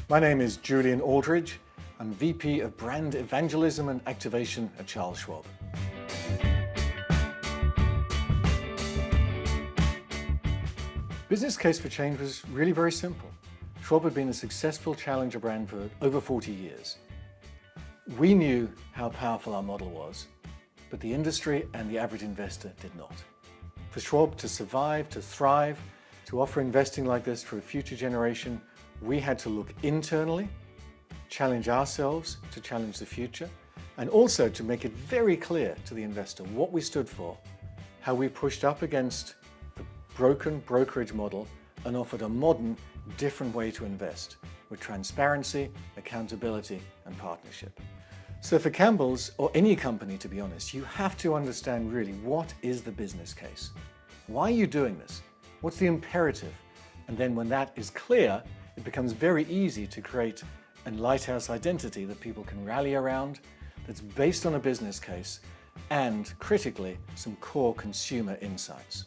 My name is Julian Aldridge. I'm VP of Brand Evangelism and Activation at Charles Schwab. Business case for change was really very simple. Schwab had been a successful challenger brand for over 40 years. We knew how powerful our model was, but the industry and the average investor did not. For Schwab to survive, to thrive, to offer investing like this for a future generation, we had to look internally, challenge ourselves to challenge the future, and also to make it very clear to the investor what we stood for, how we pushed up against the broken brokerage model and offered a modern, different way to invest with transparency, accountability, and partnership. So for Campbell's, or any company to be honest, you have to understand really what is the business case. Why are you doing this? What's the imperative? And then when that is clear, it becomes very easy to create a lighthouse identity that people can rally around, that's based on a business case and, critically, some core consumer insights.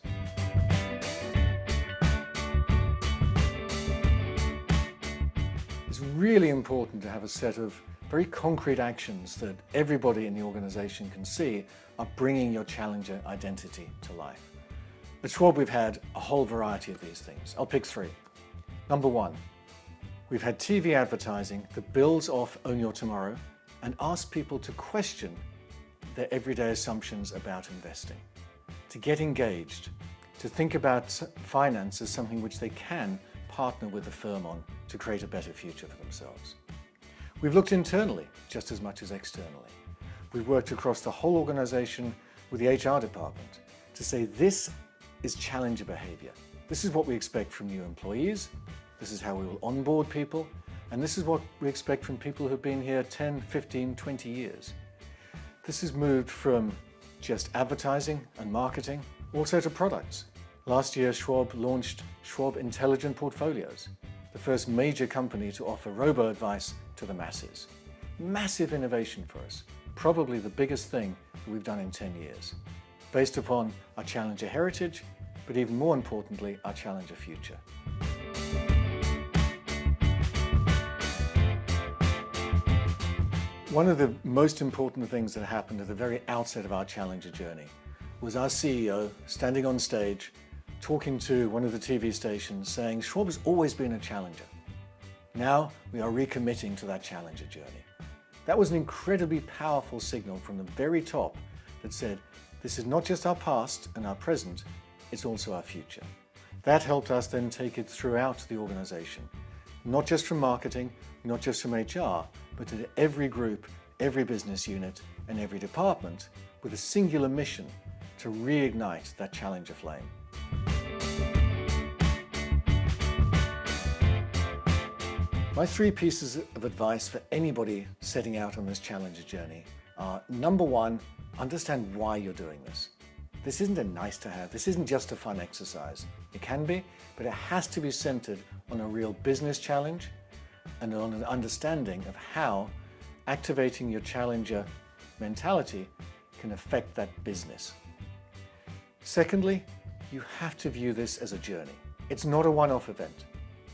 It's really important to have a set of very concrete actions that everybody in the organization can see are bringing your challenger identity to life. At Schwab, we've had a whole variety of these things. I'll pick three. Number one, we've had TV advertising that builds off Own Your Tomorrow and asks people to question their everyday assumptions about investing, to get engaged, to think about finance as something which they can partner with the firm on to create a better future for themselves. We've looked internally just as much as externally. We've worked across the whole organization with the HR department to say this is challenger behavior. This is what we expect from new employees. This is how we will onboard people. And this is what we expect from people who've been here 10, 15, 20 years. This has moved from just advertising and marketing also to products. Last year, Schwab launched Schwab Intelligent Portfolios, the first major company to offer robo-advice to the masses. Massive innovation for us, probably the biggest thing that we've done in 10 years, based upon our challenger heritage, but even more importantly, our challenger future. One of the most important things that happened at the very outset of our challenger journey was our CEO standing on stage talking to one of the TV stations saying, Schwab has always been a challenger. Now we are recommitting to that challenger journey. That was an incredibly powerful signal from the very top that said, this is not just our past and our present, it's also our future. That helped us then take it throughout the organization, not just from marketing, not just from HR, but to every group, every business unit, and every department with a singular mission to reignite that challenger flame. My three pieces of advice for anybody setting out on this challenger journey are, number one, understand why you're doing this. This isn't a nice to have, this isn't just a fun exercise. It can be, but it has to be centered on a real business challenge and on an understanding of how activating your challenger mentality can affect that business. Secondly, you have to view this as a journey. It's not a one-off event.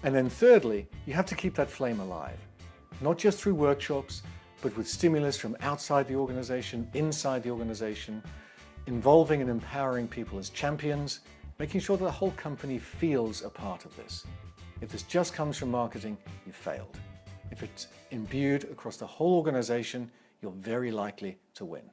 And then thirdly, you have to keep that flame alive, not just through workshops, but with stimulus from outside the organization, inside the organization, involving and empowering people as champions, making sure that the whole company feels a part of this. If this just comes from marketing, you've failed. If it's imbued across the whole organization, you're very likely to win.